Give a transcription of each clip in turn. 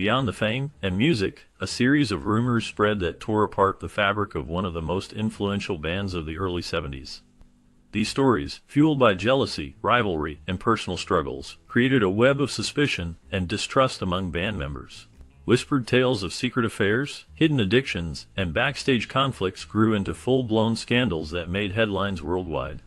Beyond the fame and music, a series of rumors spread that tore apart the fabric of one of the most influential bands of the early 70s. These stories, fueled by jealousy, rivalry, and personal struggles, created a web of suspicion and distrust among band members. Whispered tales of secret affairs, hidden addictions, and backstage conflicts grew into full-blown scandals that made headlines worldwide.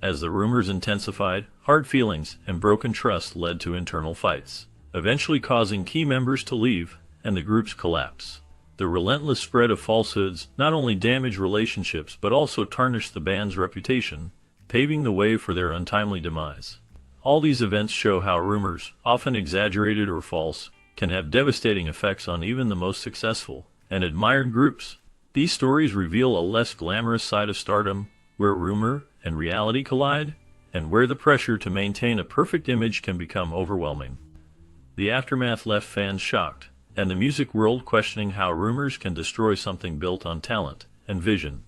As the rumors intensified, hard feelings and broken trust led to internal fights, eventually causing key members to leave and the group's collapse. The relentless spread of falsehoods not only damaged relationships but also tarnished the band's reputation, paving the way for their untimely demise. All these events show how rumors, often exaggerated or false, can have devastating effects on even the most successful and admired groups. These stories reveal a less glamorous side of stardom, where rumor and reality collide, and where the pressure to maintain a perfect image can become overwhelming. The aftermath left fans shocked, and the music world questioning how rumors can destroy something built on talent and vision.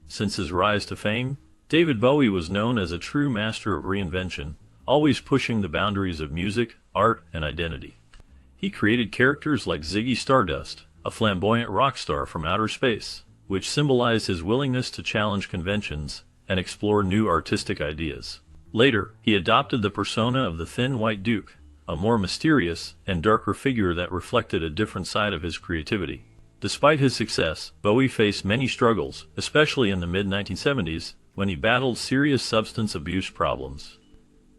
Since his rise to fame, David Bowie was known as a true master of reinvention, always pushing the boundaries of music, art, and identity. He created characters like Ziggy Stardust, a flamboyant rock star from outer space, which symbolized his willingness to challenge conventions and explore new artistic ideas. Later, he adopted the persona of the Thin White Duke, a more mysterious and darker figure that reflected a different side of his creativity. Despite his success, Bowie faced many struggles, especially in the mid-1970s, when he battled serious substance abuse problems.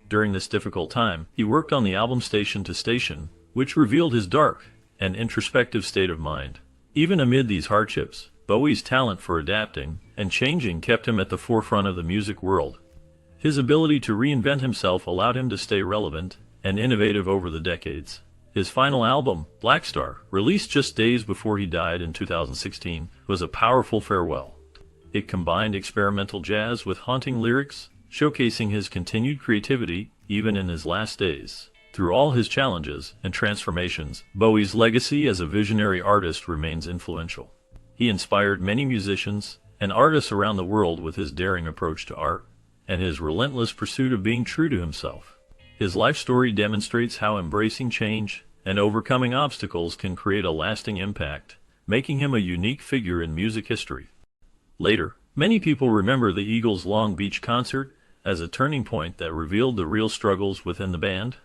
During this difficult time, he worked on the album Station to Station, which revealed his dark and introspective state of mind. Even amid these hardships, Bowie's talent for adapting and changing kept him at the forefront of the music world. His ability to reinvent himself allowed him to stay relevant and innovative over the decades. His final album, Black Star, released just days before he died in 2016, was a powerful farewell. It combined experimental jazz with haunting lyrics, showcasing his continued creativity even in his last days. Through all his challenges and transformations, Bowie's legacy as a visionary artist remains influential. He inspired many musicians and artists around the world with his daring approach to art and his relentless pursuit of being true to himself. His life story demonstrates how embracing change and overcoming obstacles can create a lasting impact, making him a unique figure in music history. Later, many people remember the Eagles' Long Beach concert as a turning point that revealed the real struggles within the band.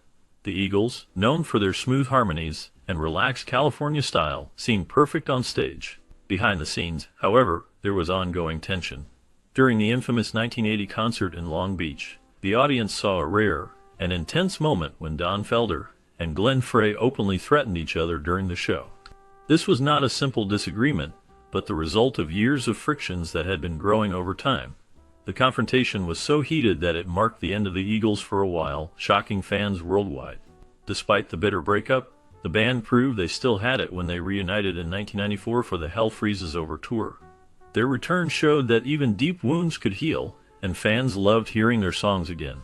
The Eagles, known for their smooth harmonies and relaxed California style, seemed perfect on stage. Behind the scenes, however, there was ongoing tension. During the infamous 1980 concert in Long Beach, the audience saw a rare and intense moment when Don Felder and Glenn Frey openly threatened each other during the show. This was not a simple disagreement, but the result of years of frictions that had been growing over time. The confrontation was so heated that it marked the end of the Eagles for a while, shocking fans worldwide. Despite the bitter breakup, the band proved they still had it when they reunited in 1994 for the Hell Freezes Over tour. Their return showed that even deep wounds could heal, and fans loved hearing their songs again.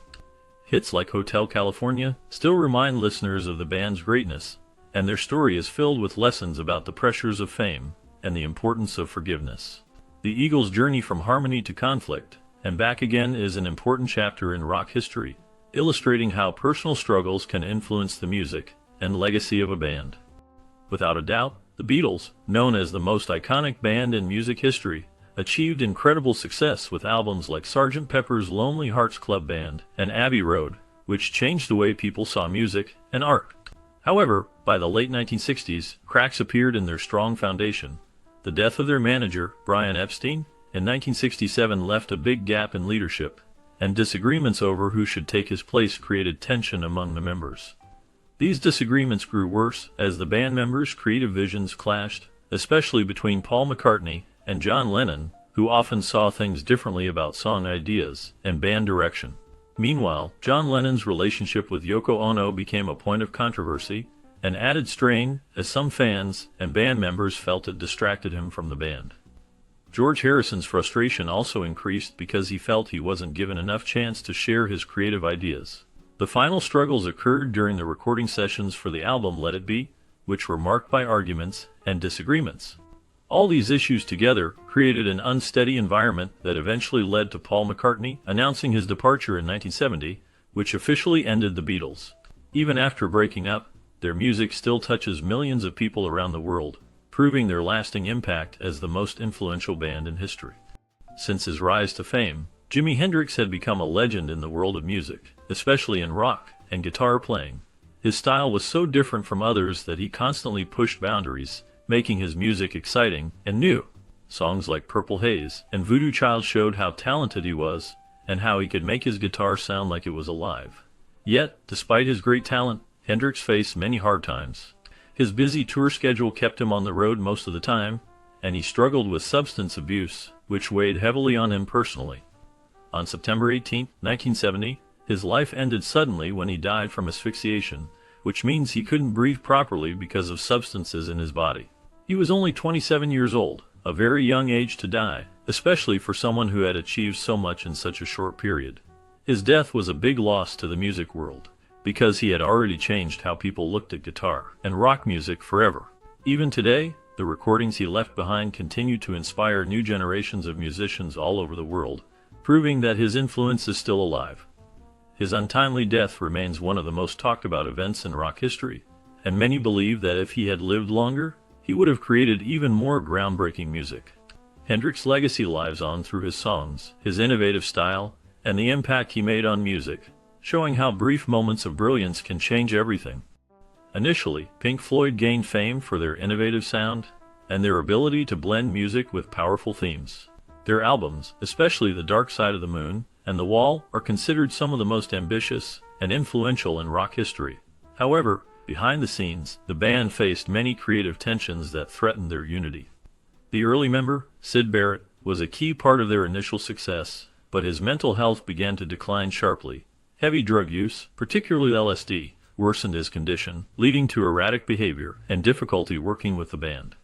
Hits like Hotel California still remind listeners of the band's greatness, and their story is filled with lessons about the pressures of fame and the importance of forgiveness. The Eagles' journey from harmony to conflict and back again is an important chapter in rock history, illustrating how personal struggles can influence the music and legacy of a band. Without a doubt, the Beatles, known as the most iconic band in music history, achieved incredible success with albums like Sgt. Pepper's Lonely Hearts Club Band and Abbey Road, which changed the way people saw music and art. However, by the late 1960s, cracks appeared in their strong foundation. The death of their manager, Brian Epstein, in 1967 left a big gap in leadership, and disagreements over who should take his place created tension among the members. These disagreements grew worse as the band members' creative visions clashed, especially between Paul McCartney and John Lennon, who often saw things differently about song ideas and band direction. Meanwhile, John Lennon's relationship with Yoko Ono became a point of controversy and added strain as some fans and band members felt it distracted him from the band. George Harrison's frustration also increased because he felt he wasn't given enough chance to share his creative ideas. The final struggles occurred during the recording sessions for the album Let It Be, which were marked by arguments and disagreements. All these issues together created an unsteady environment that eventually led to Paul McCartney announcing his departure in 1970, which officially ended the Beatles. Even after breaking up, their music still touches millions of people around the world, proving their lasting impact as the most influential band in history. Since his rise to fame, Jimi Hendrix had become a legend in the world of music, especially in rock and guitar playing. His style was so different from others that he constantly pushed boundaries, making his music exciting and new. Songs like Purple Haze and Voodoo Child showed how talented he was and how he could make his guitar sound like it was alive. Yet, despite his great talent, Hendrix faced many hard times. His busy tour schedule kept him on the road most of the time, and he struggled with substance abuse, which weighed heavily on him personally. On September 18, 1970, his life ended suddenly when he died from asphyxiation, which means he couldn't breathe properly because of substances in his body. He was only 27 years old, a very young age to die, especially for someone who had achieved so much in such a short period. His death was a big loss to the music world, because he had already changed how people looked at guitar and rock music forever. Even today, the recordings he left behind continue to inspire new generations of musicians all over the world, proving that his influence is still alive. His untimely death remains one of the most talked about events in rock history, and many believe that if he had lived longer, he would have created even more groundbreaking music. Hendrix's legacy lives on through his songs, his innovative style, and the impact he made on music, showing how brief moments of brilliance can change everything. Initially, Pink Floyd gained fame for their innovative sound and their ability to blend music with powerful themes. Their albums, especially The Dark Side of the Moon and The Wall, are considered some of the most ambitious and influential in rock history. However, behind the scenes, the band faced many creative tensions that threatened their unity. The early member, Syd Barrett, was a key part of their initial success, but his mental health began to decline sharply. Heavy drug use, particularly LSD, worsened his condition, leading to erratic behavior and difficulty working with the band.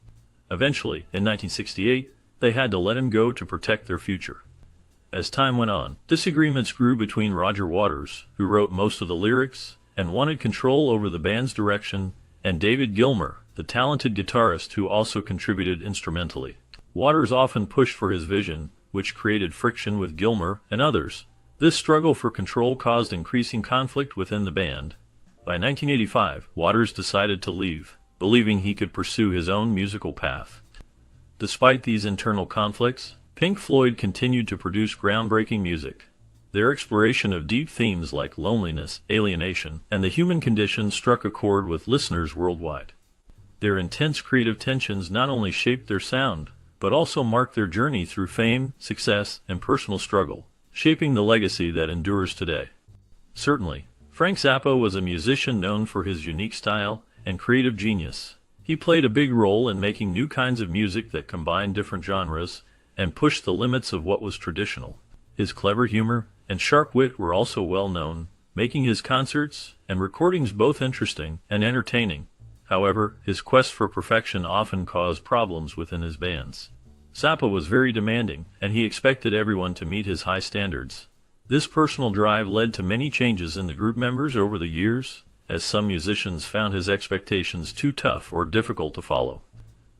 Eventually, in 1968, they had to let him go to protect their future. As time went on, disagreements grew between Roger Waters, who wrote most of the lyrics and wanted control over the band's direction, and David Gilmour, the talented guitarist who also contributed instrumentally. Waters often pushed for his vision, which created friction with Gilmour and others. This struggle for control caused increasing conflict within the band. By 1985, Waters decided to leave, believing he could pursue his own musical path. Despite these internal conflicts, Pink Floyd continued to produce groundbreaking music. Their exploration of deep themes like loneliness, alienation, and the human condition struck a chord with listeners worldwide. Their intense creative tensions not only shaped their sound, but also marked their journey through fame, success, and personal struggle, shaping the legacy that endures today. Certainly, Frank Zappa was a musician known for his unique style and creative genius. He played a big role in making new kinds of music that combined different genres and pushed the limits of what was traditional. His clever humor and sharp wit were also well known, making his concerts and recordings both interesting and entertaining. However, his quest for perfection often caused problems within his bands. Zappa was very demanding, and he expected everyone to meet his high standards. This personal drive led to many changes in the group members over the years, as some musicians found his expectations too tough or difficult to follow.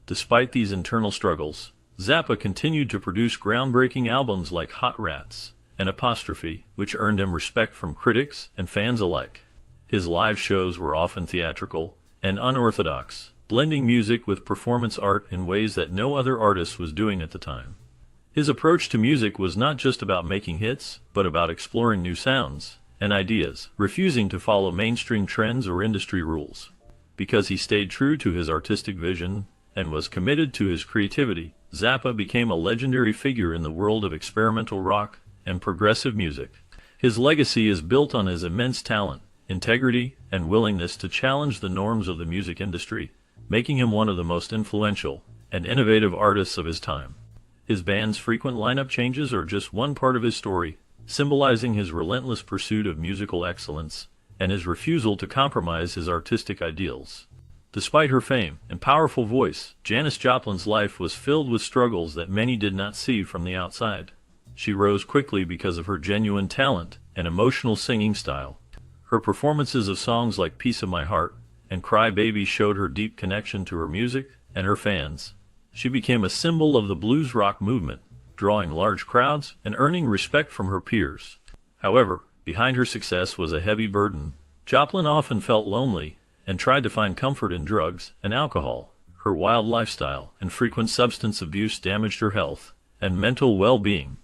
Despite these internal struggles, Zappa continued to produce groundbreaking albums like Hot Rats and Apostrophe, which earned him respect from critics and fans alike. His live shows were often theatrical and unorthodox, blending music with performance art in ways that no other artist was doing at the time. His approach to music was not just about making hits, but about exploring new sounds and ideas, refusing to follow mainstream trends or industry rules. Because he stayed true to his artistic vision and was committed to his creativity, Zappa became a legendary figure in the world of experimental rock and progressive music. His legacy is built on his immense talent, integrity, and willingness to challenge the norms of the music industry, making him one of the most influential and innovative artists of his time. His band's frequent lineup changes are just one part of his story, symbolizing his relentless pursuit of musical excellence and his refusal to compromise his artistic ideals. Despite her fame and powerful voice, Janis Joplin's life was filled with struggles that many did not see from the outside. She rose quickly because of her genuine talent and emotional singing style. Her performances of songs like Piece of My Heart and Cry Baby showed her deep connection to her music and her fans. She became a symbol of the blues rock movement, drawing large crowds and earning respect from her peers. However, behind her success was a heavy burden. Joplin often felt lonely and tried to find comfort in drugs and alcohol. Her wild lifestyle and frequent substance abuse damaged her health and mental well-being.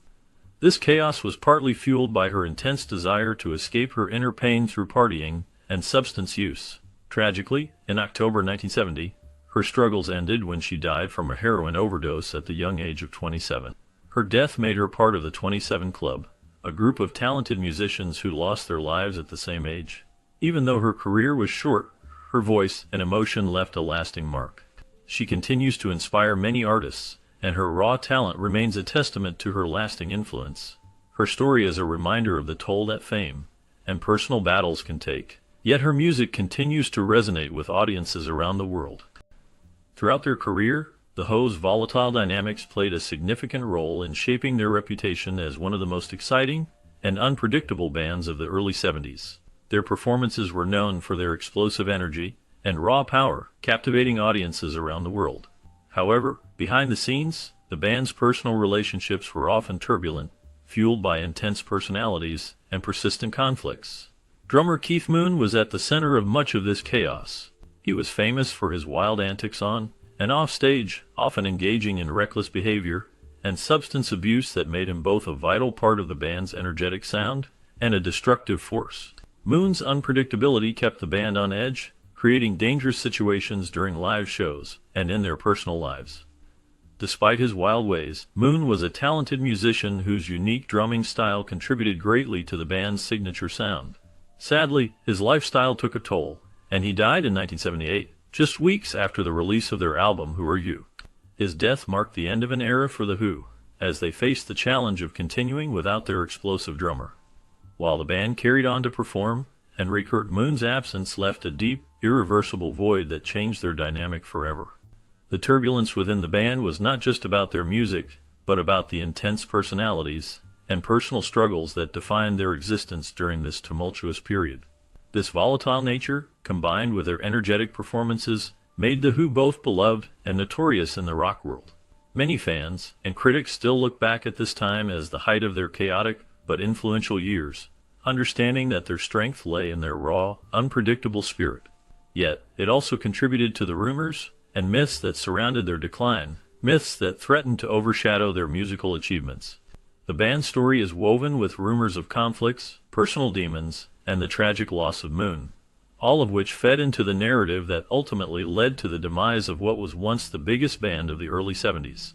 This chaos was partly fueled by her intense desire to escape her inner pain through partying and substance use. Tragically, in October 1970, her struggles ended when she died from a heroin overdose at the young age of 27. Her death made her part of the 27 Club, a group of talented musicians who lost their lives at the same age. Even though her career was short, her voice and emotion left a lasting mark. She continues to inspire many artists, and her raw talent remains a testament to her lasting influence. Her story is a reminder of the toll that fame and personal battles can take, yet her music continues to resonate with audiences around the world. Throughout their career, the Who's volatile dynamics played a significant role in shaping their reputation as one of the most exciting and unpredictable bands of the early 70s. Their performances were known for their explosive energy and raw power, captivating audiences around the world. However, behind the scenes, the band's personal relationships were often turbulent, fueled by intense personalities and persistent conflicts. Drummer Keith Moon was at the center of much of this chaos. He was famous for his wild antics on and off stage, often engaging in reckless behavior and substance abuse that made him both a vital part of the band's energetic sound and a destructive force. Moon's unpredictability kept the band on edge, creating dangerous situations during live shows and in their personal lives. Despite his wild ways, Moon was a talented musician whose unique drumming style contributed greatly to the band's signature sound. Sadly, his lifestyle took a toll, and he died in 1978, just weeks after the release of their album Who Are You? His death marked the end of an era for The Who, as they faced the challenge of continuing without their explosive drummer. While the band carried on to perform and record, Moon's absence left a deep, irreversible void that changed their dynamic forever. The turbulence within the band was not just about their music, but about the intense personalities and personal struggles that defined their existence during this tumultuous period. This volatile nature, combined with their energetic performances, made The Who both beloved and notorious in the rock world. Many fans and critics still look back at this time as the height of their chaotic but influential years, understanding that their strength lay in their raw, unpredictable spirit. Yet, it also contributed to the rumors and myths that surrounded their decline, myths that threatened to overshadow their musical achievements. The band's story is woven with rumors of conflicts, personal demons, and the tragic loss of Moon, all of which fed into the narrative that ultimately led to the demise of what was once the biggest band of the early 70s.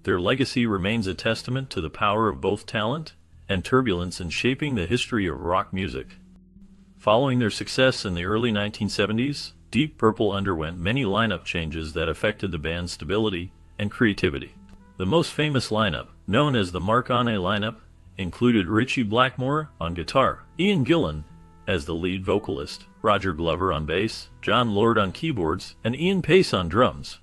Their legacy remains a testament to the power of both talent and turbulence in shaping the history of rock music. Following their success in the early 1970s, Deep Purple underwent many lineup changes that affected the band's stability and creativity. The most famous lineup, known as the Marconi lineup, included Ritchie Blackmore on guitar, Ian Gillan as the lead vocalist, Roger Glover on bass, John Lord on keyboards, and Ian Pace on drums.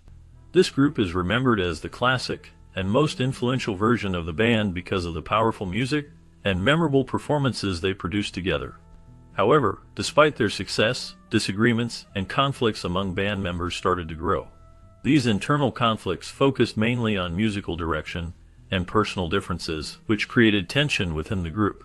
This group is remembered as the classic and most influential version of the band because of the powerful music and memorable performances they produced together. However, despite their success, disagreements and conflicts among band members started to grow. These internal conflicts focused mainly on musical direction and personal differences, which created tension within the group.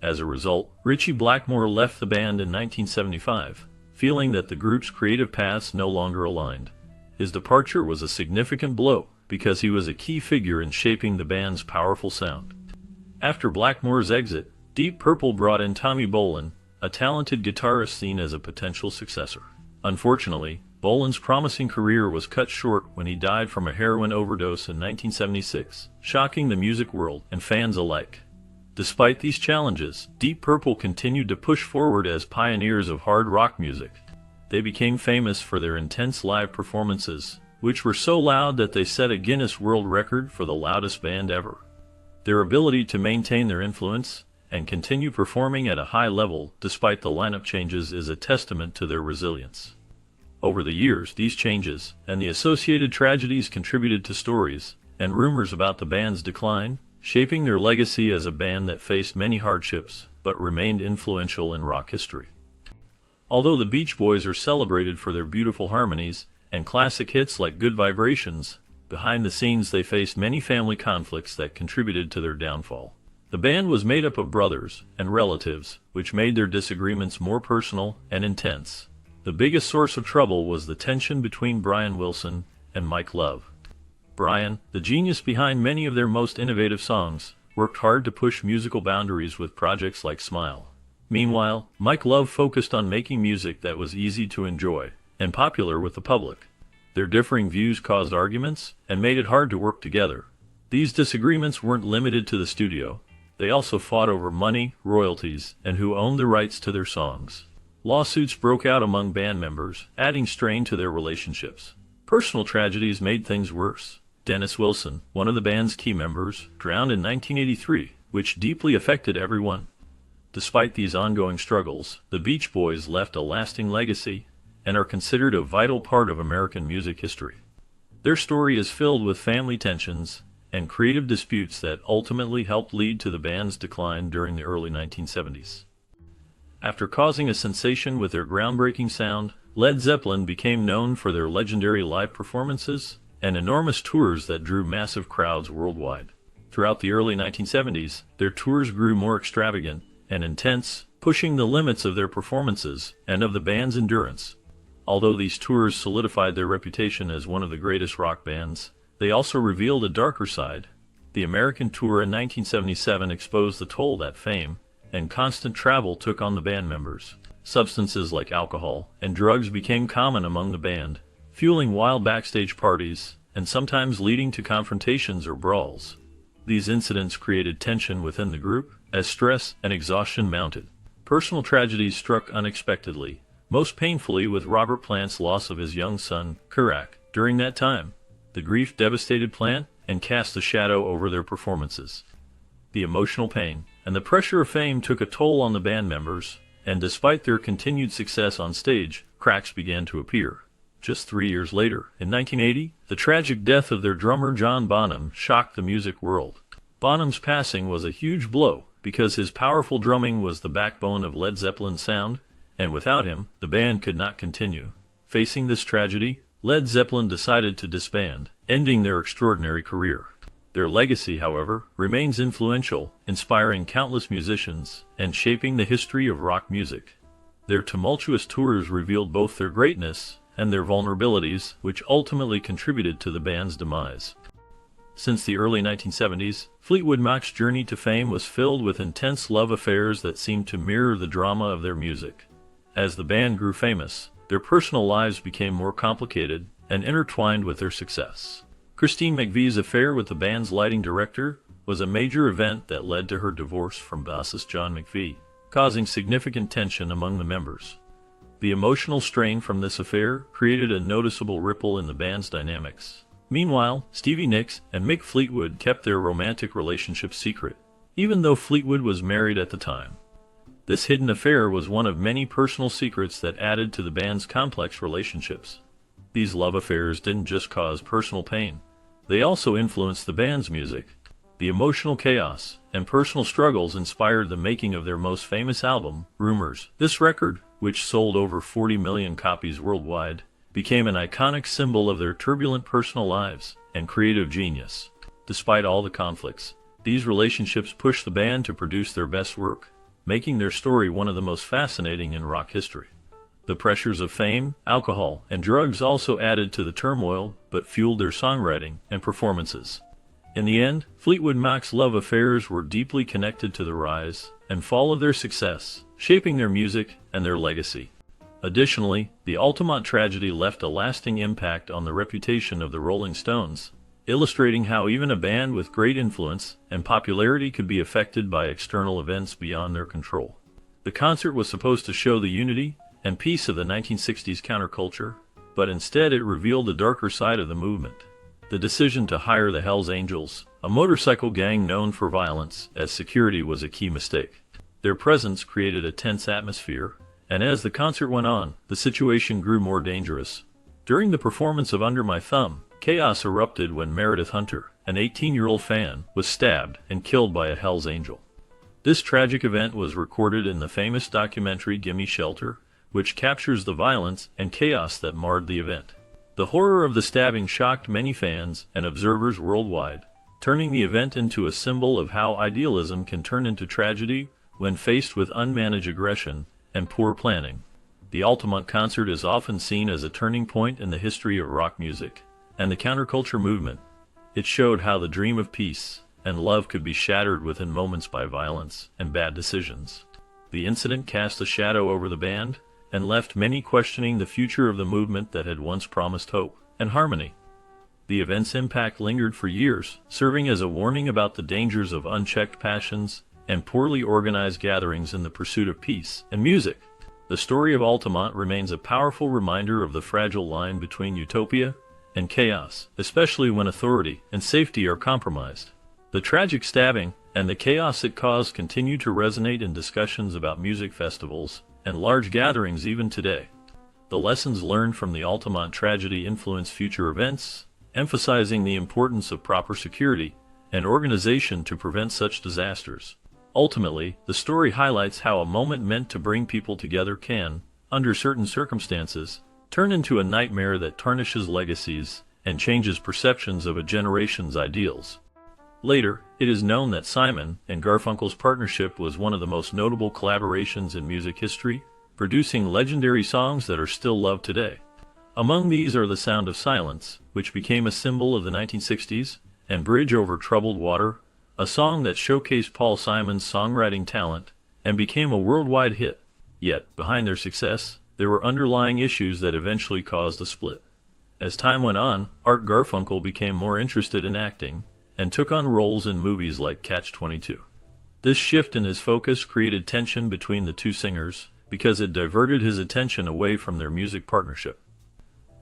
As a result, Ritchie Blackmore left the band in 1975, feeling that the group's creative paths no longer aligned. His departure was a significant blow because he was a key figure in shaping the band's powerful sound. After Blackmore's exit, Deep Purple brought in Tommy Bolin, a talented guitarist seen as a potential successor. Unfortunately, Bolin's promising career was cut short when he died from a heroin overdose in 1976, shocking the music world and fans alike. Despite these challenges, Deep Purple continued to push forward as pioneers of hard rock music. They became famous for their intense live performances, which were so loud that they set a Guinness World Record for the loudest band ever. Their ability to maintain their influence and continue performing at a high level despite the lineup changes is a testament to their resilience. Over the years, these changes and the associated tragedies contributed to stories and rumors about the band's decline, shaping their legacy as a band that faced many hardships but remained influential in rock history. Although the Beach Boys are celebrated for their beautiful harmonies and classic hits like Good Vibrations, behind the scenes they faced many family conflicts that contributed to their downfall. The band was made up of brothers and relatives, which made their disagreements more personal and intense. The biggest source of trouble was the tension between Brian Wilson and Mike Love. Brian, the genius behind many of their most innovative songs, worked hard to push musical boundaries with projects like Smile. Meanwhile, Mike Love focused on making music that was easy to enjoy and popular with the public. Their differing views caused arguments and made it hard to work together. These disagreements weren't limited to the studio. They also fought over money, royalties, and who owned the rights to their songs. Lawsuits broke out among band members, adding strain to their relationships. Personal tragedies made things worse. Dennis Wilson, one of the band's key members, drowned in 1983, which deeply affected everyone. Despite these ongoing struggles, the Beach Boys left a lasting legacy and are considered a vital part of American music history. Their story is filled with family tensions and creative disputes that ultimately helped lead to the band's decline during the early 1970s. After causing a sensation with their groundbreaking sound, Led Zeppelin became known for their legendary live performances and enormous tours that drew massive crowds worldwide. Throughout the early 1970s, their tours grew more extravagant and intense, pushing the limits of their performances and of the band's endurance. Although these tours solidified their reputation as one of the greatest rock bands, they also revealed a darker side. The American tour in 1977 exposed the toll that fame and constant travel took on the band members. Substances like alcohol and drugs became common among the band, fueling wild backstage parties and sometimes leading to confrontations or brawls. These incidents created tension within the group as stress and exhaustion mounted. Personal tragedies struck unexpectedly, most painfully with Robert Plant's loss of his young son, Kerouac. During that time, the grief devastated Plant and cast a shadow over their performances. The emotional pain and the pressure of fame took a toll on the band members, and despite their continued success on stage, cracks began to appear. Just 3 years later, in 1980, the tragic death of their drummer John Bonham shocked the music world. Bonham's passing was a huge blow because his powerful drumming was the backbone of Led Zeppelin's sound, and without him, the band could not continue. Facing this tragedy, Led Zeppelin decided to disband, ending their extraordinary career. Their legacy, however, remains influential, inspiring countless musicians and shaping the history of rock music. Their tumultuous tours revealed both their greatness and their vulnerabilities, which ultimately contributed to the band's demise. Since the early 1970s, Fleetwood Mac's journey to fame was filled with intense love affairs that seemed to mirror the drama of their music. As the band grew famous, their personal lives became more complicated and intertwined with their success. Christine McVie's affair with the band's lighting director was a major event that led to her divorce from bassist John McVie, causing significant tension among the members. The emotional strain from this affair created a noticeable ripple in the band's dynamics. Meanwhile, Stevie Nicks and Mick Fleetwood kept their romantic relationship secret, even though Fleetwood was married at the time. This hidden affair was one of many personal secrets that added to the band's complex relationships. These love affairs didn't just cause personal pain. They also influenced the band's music. The emotional chaos and personal struggles inspired the making of their most famous album, Rumors. This record, which sold over 40 million copies worldwide, became an iconic symbol of their turbulent personal lives and creative genius. Despite all the conflicts, these relationships pushed the band to produce their best work, making their story one of the most fascinating in rock history. The pressures of fame, alcohol, and drugs also added to the turmoil, but fueled their songwriting and performances. In the end, Fleetwood Mac's love affairs were deeply connected to the rise and fall of their success, shaping their music and their legacy. Additionally, the Altamont tragedy left a lasting impact on the reputation of the Rolling Stones, illustrating how even a band with great influence and popularity could be affected by external events beyond their control. The concert was supposed to show the unity and peace of the 1960s counterculture, but instead it revealed the darker side of the movement. The decision to hire the Hells Angels, a motorcycle gang known for violence, as security was a key mistake. Their presence created a tense atmosphere, and as the concert went on, the situation grew more dangerous. During the performance of Under My Thumb, chaos erupted when Meredith Hunter, an 18-year-old fan, was stabbed and killed by a Hells Angel. This tragic event was recorded in the famous documentary Gimme Shelter, which captures the violence and chaos that marred the event. The horror of the stabbing shocked many fans and observers worldwide, turning the event into a symbol of how idealism can turn into tragedy when faced with unmanaged aggression and poor planning. The Altamont concert is often seen as a turning point in the history of rock music and the counterculture movement. It showed how the dream of peace and love could be shattered within moments by violence and bad decisions. The incident cast a shadow over the band and left many questioning the future of the movement that had once promised hope and harmony. The event's impact lingered for years, serving as a warning about the dangers of unchecked passions and poorly organized gatherings in the pursuit of peace and music. The story of Altamont remains a powerful reminder of the fragile line between utopia and chaos, especially when authority and safety are compromised. The tragic stabbing and the chaos it caused continue to resonate in discussions about music festivals and large gatherings even today. The lessons learned from the Altamont tragedy influence future events, emphasizing the importance of proper security and organization to prevent such disasters. Ultimately, the story highlights how a moment meant to bring people together can, under certain circumstances, turn into a nightmare that tarnishes legacies and changes perceptions of a generation's ideals. Later, it is known that Simon and Garfunkel's partnership was one of the most notable collaborations in music history, producing legendary songs that are still loved today. Among these are The Sound of Silence, which became a symbol of the 1960s, and Bridge Over Troubled Water, a song that showcased Paul Simon's songwriting talent and became a worldwide hit. Yet, behind their success, there were underlying issues that eventually caused a split. As time went on, Art Garfunkel became more interested in acting and took on roles in movies like Catch-22. This shift in his focus created tension between the two singers because it diverted his attention away from their music partnership.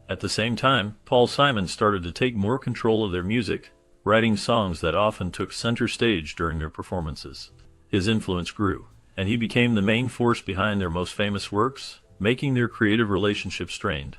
At the same time, Paul Simon started to take more control of their music, writing songs that often took center stage during their performances. His influence grew, and he became the main force behind their most famous works, making their creative relationship strained.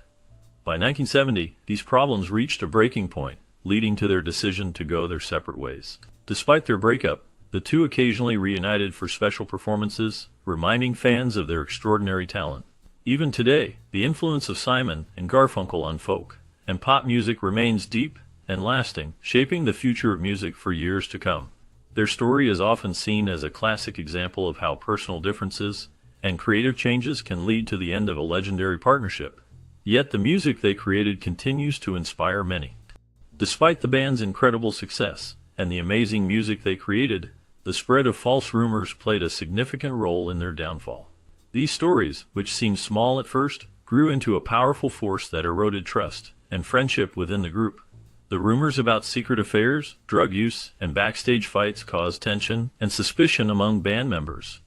By 1970, these problems reached a breaking point, leading to their decision to go their separate ways. Despite their breakup, the two occasionally reunited for special performances, reminding fans of their extraordinary talent. Even today, the influence of Simon and Garfunkel on folk and pop music remains deep and lasting, shaping the future of music for years to come. Their story is often seen as a classic example of how personal differences and creative changes can lead to the end of a legendary partnership. Yet the music they created continues to inspire many. Despite the band's incredible success and the amazing music they created, the spread of false rumors played a significant role in their downfall. These stories, which seemed small at first, grew into a powerful force that eroded trust and friendship within the group. The rumors about secret affairs, drug use, and backstage fights caused tension and suspicion among band members.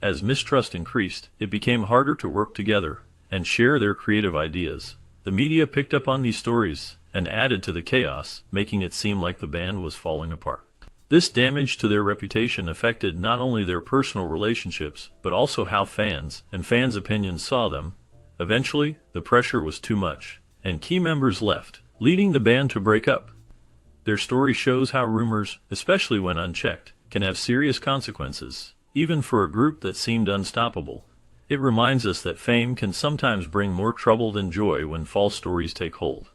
As mistrust increased, it became harder to work together and share their creative ideas. The media picked up on these stories and added to the chaos, making it seem like the band was falling apart. This damage to their reputation affected not only their personal relationships, but also how fans and fans' opinions saw them. Eventually, the pressure was too much, and key members left, leading the band to break up. Their story shows how rumors, especially when unchecked, can have serious consequences, even for a group that seemed unstoppable. It reminds us that fame can sometimes bring more trouble than joy when false stories take hold.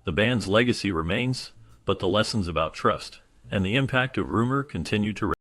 The band's legacy remains, but the lessons about trust and the impact of rumor continue to